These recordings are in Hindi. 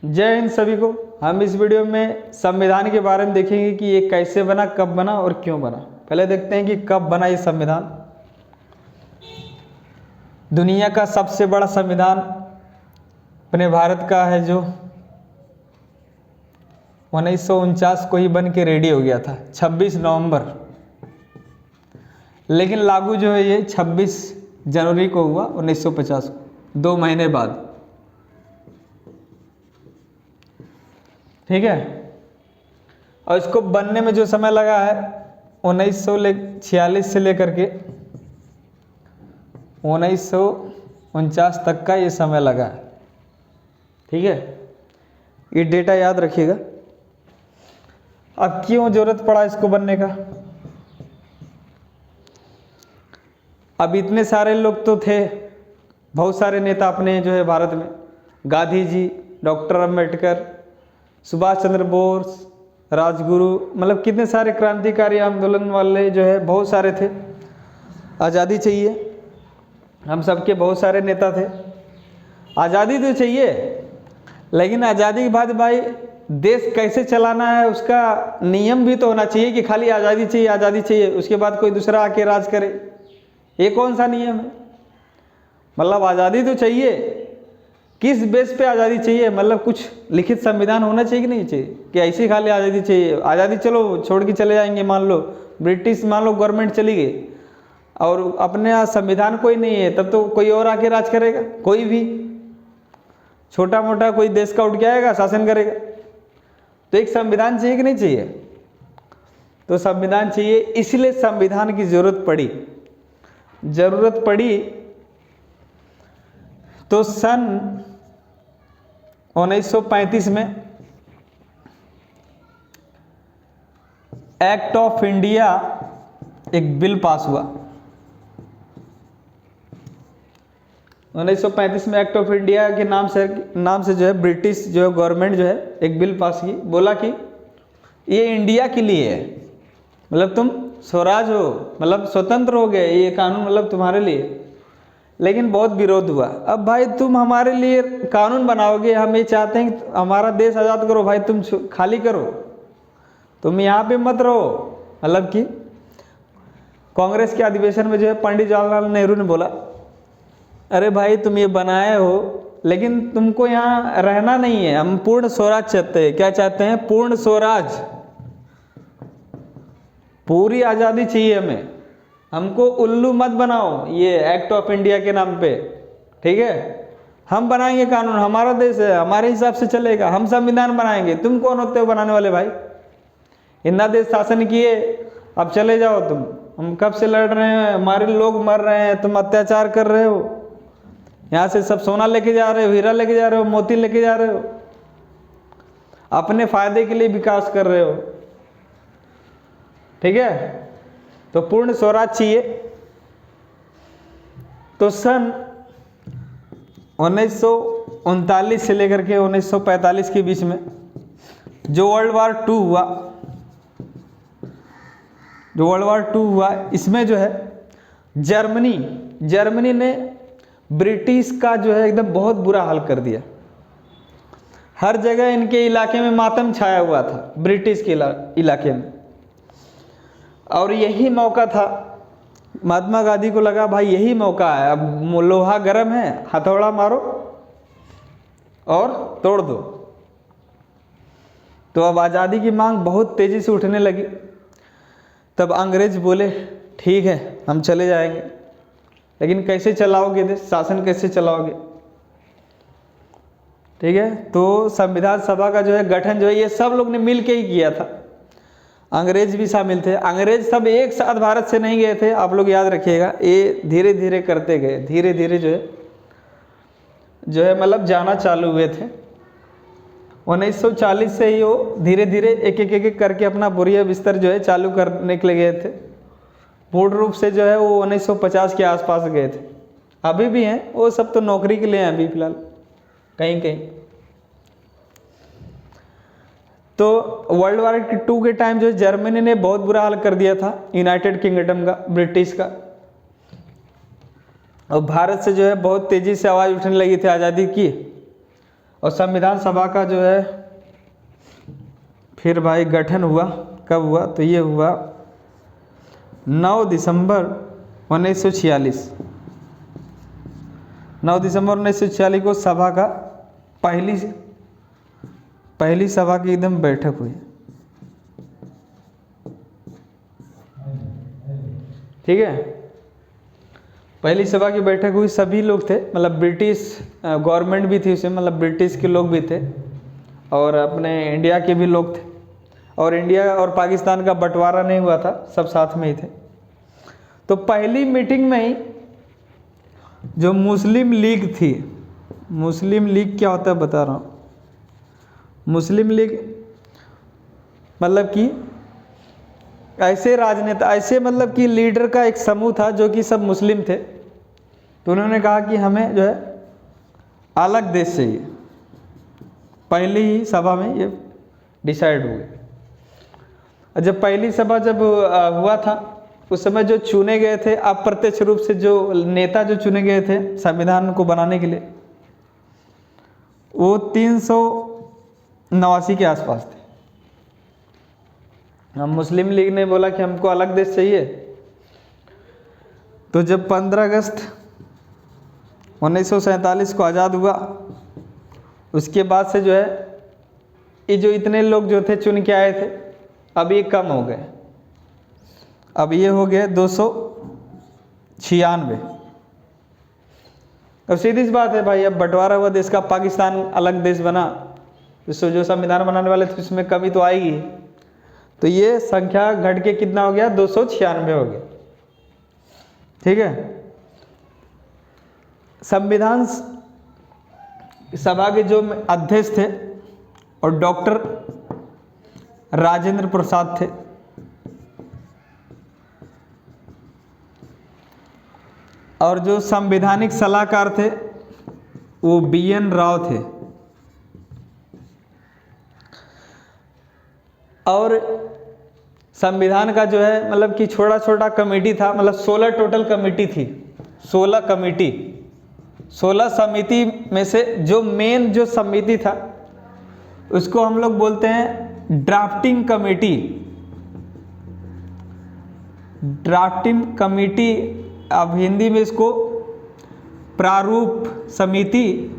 जय हिंद सभी को। हम इस वीडियो में संविधान के बारे में देखेंगे कि ये कैसे बना, कब बना और क्यों बना। पहले देखते हैं कि कब बना ये संविधान। दुनिया का सबसे बड़ा संविधान अपने भारत का है जो 1949 को ही बन के रेडी हो गया था, 26 नवंबर। लेकिन लागू जो है ये 26 जनवरी को हुआ 1950 को, 2 महीने बाद। ठीक है। और इसको बनने में जो समय लगा है 1946 से लेकर के 1949 तक का ये समय लगा है। ठीक है, ये डेटा याद रखिएगा। अब क्यों जरूरत पड़ा इसको बनने का? अब इतने सारे लोग तो थे, बहुत सारे नेता अपने जो है भारत में, गांधी जी, डॉक्टर अंबेडकर, सुभाष चंद्र बोस, राजगुरु, मतलब कितने सारे क्रांतिकारी आंदोलन वाले जो है बहुत सारे थे। आज़ादी चाहिए, हम सबके बहुत सारे नेता थे। आज़ादी तो चाहिए, लेकिन आज़ादी के बाद भाई देश कैसे चलाना है उसका नियम भी तो होना चाहिए कि खाली आज़ादी चाहिए, आज़ादी चाहिए, उसके बाद कोई दूसरा आके राज करे। ये कौन सा नियम है? मतलब आज़ादी तो चाहिए, किस बेस पे आज़ादी चाहिए? मतलब कुछ लिखित संविधान होना चाहिए कि नहीं चाहिए कि ऐसे खाली आज़ादी चाहिए? आज़ादी चलो छोड़ के चले जाएंगे, मान लो ब्रिटिश, मान लो गवर्नमेंट चली गई और अपने यहाँ संविधान कोई नहीं है, तब तो कोई और आके राज करेगा। कोई भी छोटा मोटा कोई देश का उठ के आएगा, शासन करेगा। तो एक संविधान चाहिए कि नहीं चाहिए? तो संविधान चाहिए, इसलिए संविधान की जरूरत पड़ी। तो सन 1935 में एक्ट ऑफ इंडिया एक बिल पास हुआ। 1935 में एक्ट ऑफ इंडिया के नाम से जो है ब्रिटिश जो है गवर्नमेंट जो है एक बिल पास की, बोला कि ये इंडिया के लिए है, मतलब तुम स्वराज हो, मतलब स्वतंत्र हो गए, ये कानून मतलब तुम्हारे लिए। लेकिन बहुत विरोध हुआ। अब भाई तुम हमारे लिए कानून बनाओगे, हम ये चाहते हैं कि हमारा देश आज़ाद करो, भाई तुम खाली करो, तुम यहाँ पे मत रहो। मतलब कि कांग्रेस के अधिवेशन में जो है पंडित जवाहरलाल नेहरू ने बोला, अरे भाई तुम ये बनाए हो लेकिन तुमको यहाँ रहना नहीं है, हम पूर्ण स्वराज चाहते हैं। क्या चाहते हैं? पूर्ण स्वराज, पूरी आज़ादी चाहिए हमें, हमको उल्लू मत बनाओ ये एक्ट ऑफ इंडिया के नाम पे। ठीक है, हम बनाएंगे कानून, हमारा देश है, हमारे हिसाब से चलेगा, हम संविधान बनाएंगे। तुम कौन होते हो बनाने वाले भाई? इतना देश शासन किए, अब चले जाओ तुम। हम कब से लड़ रहे हैं, हमारे लोग मर रहे हैं, तुम अत्याचार कर रहे हो, यहाँ से सब सोना लेके जा रहे हो, हीरा लेके जा रहे हो, मोती लेके जा रहे हो, अपने फायदे के लिए विकास कर रहे हो। ठीक है, तो पूर्ण स्वराज चाहिए। तो सन 1939 से लेकर के 1945 के बीच में जो वर्ल्ड वार टू हुआ, इसमें जो है जर्मनी ने ब्रिटिश का जो है एकदम बहुत बुरा हाल कर दिया। हर जगह इनके इलाके में मातम छाया हुआ था, ब्रिटिश के इलाके में। और यही मौका था, महात्मा गांधी को लगा भाई यही मौका है, अब लोहा गर्म है, हथौड़ा मारो और तोड़ दो। तो अब आज़ादी की मांग बहुत तेज़ी से उठने लगी। तब अंग्रेज बोले ठीक है हम चले जाएंगे, लेकिन कैसे चलाओगे देश, शासन कैसे चलाओगे? ठीक है, तो संविधान सभा का जो है गठन जो है ये सब लोग ने मिल के ही किया था। अंग्रेज भी शामिल थे। अंग्रेज सब एक साथ भारत से नहीं गए थे, आप लोग याद रखिएगा। ये धीरे धीरे करते गए, धीरे धीरे जो है मतलब जाना चालू हुए थे। 1940 से ही वो धीरे धीरे एक एक करके अपना बोरिया बिस्तर जो है चालू करने के लिए गए थे। पूर्ण रूप से जो है वो 1950 के आसपास गए थे। अभी भी हैं वो सब, तो नौकरी के लिए हैं अभी फिलहाल कहीं कहीं। तो वर्ल्ड वार 2 के टाइम जो है जर्मनी ने बहुत बुरा हाल कर दिया था यूनाइटेड किंगडम का, ब्रिटिश का। और भारत से जो है बहुत तेज़ी से आवाज़ उठने लगी थी आज़ादी की। और संविधान सभा का जो है फिर भाई गठन हुआ, कब हुआ? तो ये हुआ 9 दिसंबर 1946। 9 दिसंबर 1946 को सभा का पहली सभा की एकदम बैठक हुई। ठीक है, पहली सभा की बैठक हुई, सभी लोग थे, मतलब ब्रिटिश गवर्नमेंट भी थी उसमें, मतलब ब्रिटिश के लोग भी थे और अपने इंडिया के भी लोग थे, और इंडिया और पाकिस्तान का बंटवारा नहीं हुआ था, सब साथ में ही थे। तो पहली मीटिंग में ही जो मुस्लिम लीग थी, मुस्लिम लीग क्या होता है बता रहा हूँ। मुस्लिम लीग मतलब कि ऐसे राजनेता, ऐसे मतलब कि लीडर का एक समूह था जो कि सब मुस्लिम थे। तो उन्होंने कहा कि हमें जो है अलग देश चाहिए। पहली ही सभा में ये डिसाइड हो गया। जब पहली सभा जब हुआ था, उस समय जो चुने गए थे, अप्रत्यक्ष रूप से जो नेता जो चुने गए थे संविधान को बनाने के लिए, वो 389 के आसपास थे। हम मुस्लिम लीग ने बोला कि हमको अलग देश चाहिए। तो जब 15 अगस्त 1947 को आज़ाद हुआ, उसके बाद से जो है ये जो इतने लोग जो थे चुन के आए थे, अब ये कम हो गए, अब ये हो गए 296। अब सीधी सी बात है भाई, अब बंटवारा हुआ देश का, पाकिस्तान अलग देश बना, इससे जो संविधान बनाने वाले थे उसमें कमी तो आएगी। तो ये संख्या घट के कितना हो गया? 296 हो गया। ठीक है, संविधान सभा के जो अध्यक्ष थे और डॉक्टर राजेंद्र प्रसाद थे, और जो संवैधानिक सलाहकार थे वो BN राव थे। और संविधान का जो है मतलब कि छोटा छोटा कमेटी था, मतलब 16 टोटल कमेटी थी, 16 कमेटी, 16 समिति में से जो मेन जो समिति था उसको हम लोग बोलते हैं ड्राफ्टिंग कमेटी। ड्राफ्टिंग कमेटी, अब हिंदी में इसको प्रारूप समिति,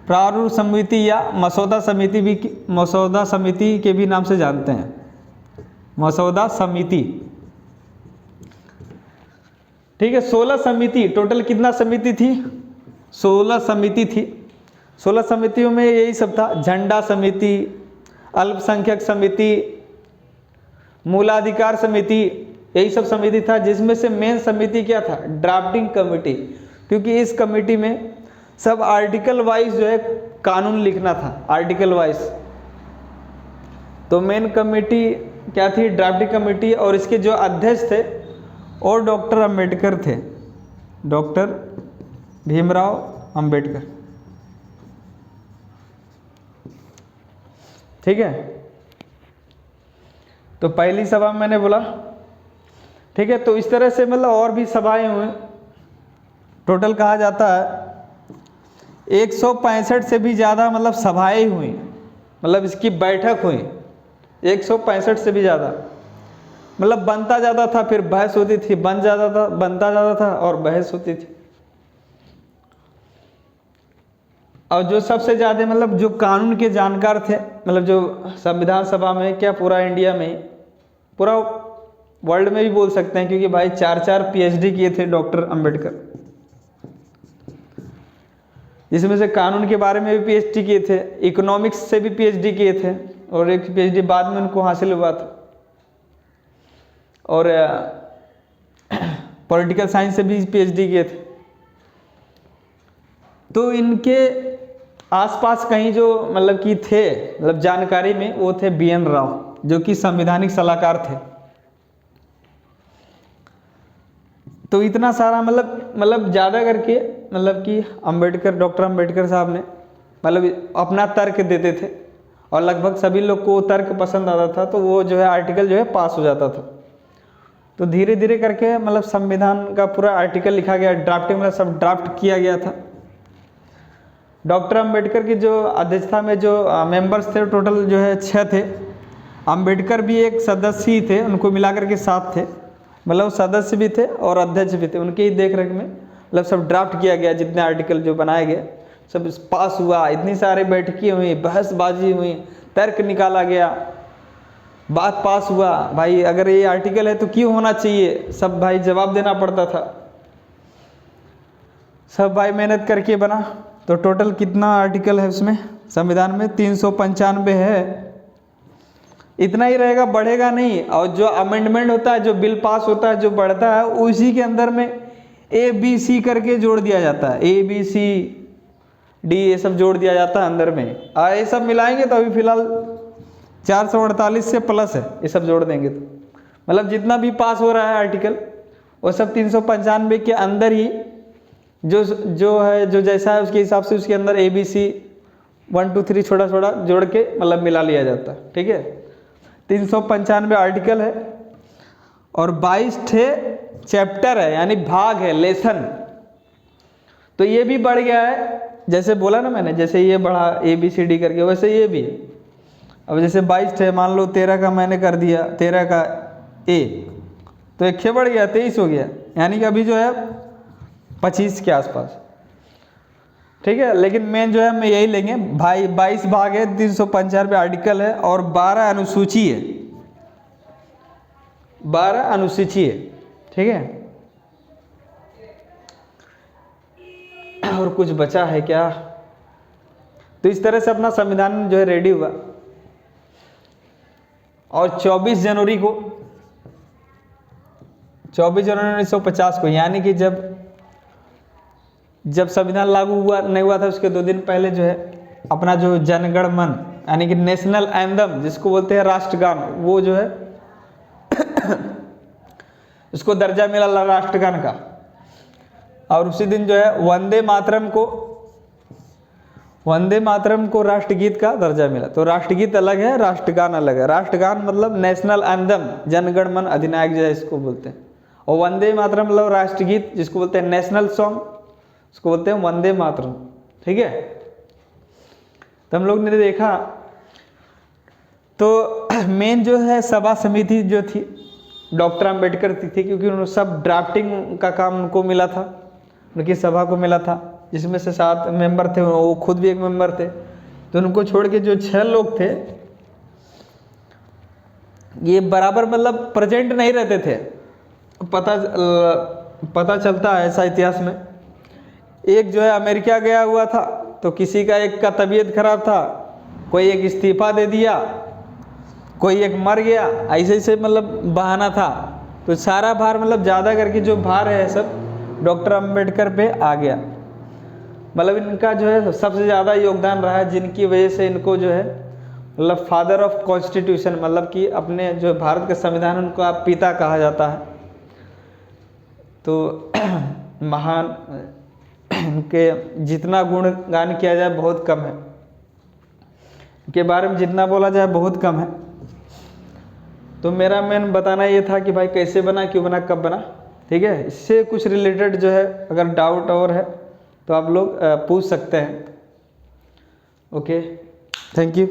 प्रारूप समिति या मसौदा समिति भी, मसौदा समिति के भी नाम से जानते हैं, मसौदा समिति। ठीक है, 16 समिति, टोटल कितना समिति थी? 16 समिति थी। 16 समितियों में यही सब था, झंडा समिति, अल्पसंख्यक समिति, मूलाधिकार समिति, यही सब समिति था, जिसमें से मेन समिति क्या था? ड्राफ्टिंग कमेटी, क्योंकि इस कमेटी में सब आर्टिकल वाइज जो है कानून लिखना था, आर्टिकल वाइज। तो मेन कमेटी क्या थी? Drafting committee. और इसके जो अध्यक्ष थे और डॉक्टर अंबेडकर थे, डॉक्टर भीमराव अंबेडकर। ठीक है, तो पहली सभा में मैंने बोला। ठीक है, तो इस तरह से मतलब और भी सभाएं हुई, टोटल कहा जाता है 165 से भी ज़्यादा मतलब सभाएं हुई, मतलब इसकी बैठक हुई 165 से भी ज़्यादा। मतलब बनता ज़्यादा था, फिर बहस होती थी, बनता ज़्यादा था और बहस होती थी। और जो सबसे ज़्यादा मतलब जो कानून के जानकार थे, मतलब जो संविधान सभा में क्या पूरा इंडिया में, पूरा वर्ल्ड में भी बोल सकते हैं, क्योंकि भाई 4 PhD किए थे डॉक्टर अंबेडकर, जिसमें से कानून के बारे में भी PhD किए थे, इकोनॉमिक्स से भी PhD किए थे, और एक PhD बाद में उनको हासिल हुआ था, और पॉलिटिकल साइंस से भी PhD किए थे। तो इनके आसपास कहीं जो मतलब कि थे, मतलब जानकारी में, वो थे BN राव, जो कि संवैधानिक सलाहकार थे। तो इतना सारा मतलब ज़्यादा करके मतलब कि अंबेडकर, डॉक्टर अंबेडकर साहब ने मतलब अपना तर्क देते थे, और लगभग सभी लोग को तर्क पसंद आता था, तो वो जो है आर्टिकल जो है पास हो जाता था। तो धीरे धीरे करके मतलब संविधान का पूरा आर्टिकल लिखा गया, ड्राफ्टिंग मतलब सब ड्राफ्ट किया गया था। डॉक्टर अंबेडकर की जो अध्यक्षता में जो मेंबर्स थे टोटल जो है 6 थे। अंबेडकर भी एक सदस्य ही थे, उनको मिलाकर के 7 थे, मतलब सदस्य भी थे और अध्यक्ष भी थे। उनके ही देख रेख में मतलब सब ड्राफ्ट किया गया, जितने आर्टिकल जो बनाए गए सब पास हुआ। इतनी सारी बैठकें हुई, बहसबाजी हुई, तर्क निकाला गया, बात पास हुआ। भाई अगर ये आर्टिकल है तो क्यों होना चाहिए, सब भाई जवाब देना पड़ता था। सब भाई मेहनत करके बना। तो टोटल कितना आर्टिकल है उसमें संविधान में? 395 है। इतना ही रहेगा, बढ़ेगा नहीं। और जो अमेंडमेंट होता है, जो बिल पास होता है, जो बढ़ता है, उसी के अंदर में ABC करके जोड़ दिया जाता है। ABCD ये सब जोड़ दिया जाता है अंदर में। और ये सब मिलाएंगे तो अभी फिलहाल 448 से प्लस है, ये सब जोड़ देंगे तो मतलब जितना भी पास हो रहा है आर्टिकल वो सब 395 के अंदर ही जो है, जो जैसा है उसके हिसाब से उसके अंदर ABC 1 2 3 छोटा छोटा जोड़ के मतलब मिला लिया जाता है। ठीक है, 395 आर्टिकल है और 22 ठे चैप्टर है, यानी भाग है, लेसन। तो ये भी बढ़ गया है, जैसे बोला ना मैंने, जैसे ये बढ़ा ABCD करके, वैसे ये भी है। अब जैसे 22 थे, मान लो 13 का मैंने कर दिया, 13 का A, तो एक खे बढ़ गया, 23 हो गया, यानी कि अभी जो है 25 के आसपास। ठीक है, लेकिन मेन जो है हम यही लेंगे भाई। 22 भाग है, 395 आर्टिकल है और 12 अनुसूची है, 12 अनुसूची है। ठीक है, और कुछ बचा है क्या? तो इस तरह से अपना संविधान जो है रेडी हुआ। और 24 जनवरी 1950 को, यानी कि जब संविधान लागू हुआ नहीं हुआ था उसके 2 दिन पहले जो है अपना जो जनगण मन यानी कि नेशनल एंथम जिसको बोलते हैं राष्ट्रगान, वो जो है उसको दर्जा मिला राष्ट्रगान का। और उसी दिन जो है वंदे मातरम को राष्ट्रगीत का दर्जा मिला। तो राष्ट्रगीत अलग है, राष्ट्रगान अलग है। राष्ट्रगान मतलब नेशनल एंथम, जनगण मन अधिनायक जय इसको बोलते हैं, और वंदे मातरम मतलब राष्ट्रगीत जिसको बोलते हैं नेशनल सॉन्ग, उसको बोलते हैं वंदे मातरम। ठीक है, तो हम लोग ने देखा तो मेन जो है सभा समिति जो थी डॉक्टर अंबेडकर थी, क्योंकि उन्होंने सब ड्राफ्टिंग का काम उनको मिला था, उनकी सभा को मिला था, जिसमें से 7 मेंबर थे, वो खुद भी एक मेंबर थे। तो उनको छोड़ के जो 6 लोग थे ये बराबर मतलब प्रेजेंट नहीं रहते थे। पता चलता है ऐसा इतिहास में। एक जो है अमेरिका गया हुआ था, तो किसी का एक का तबीयत खराब था, कोई एक इस्तीफा दे दिया, कोई एक मर गया, ऐसे ऐसे मतलब बहाना था। तो सारा भार मतलब ज़्यादा करके जो भार है सब डॉक्टर अंबेडकर पे आ गया। मतलब इनका जो है सबसे ज़्यादा योगदान रहा है, जिनकी वजह से इनको जो है मतलब फादर ऑफ कॉन्स्टिट्यूशन, मतलब कि अपने जो भारत का संविधान उनको पिता कहा जाता है। तो महान, इनके जितना गुणगान किया जाए बहुत कम है, इनके बारे में जितना बोला जाए बहुत कम है। तो मेरा मेन बताना ये था कि भाई कैसे बना, क्यों बना, कब बना। ठीक है, इससे कुछ रिलेटेड जो है अगर डाउट और है तो आप लोग पूछ सकते हैं। Okay, thank you.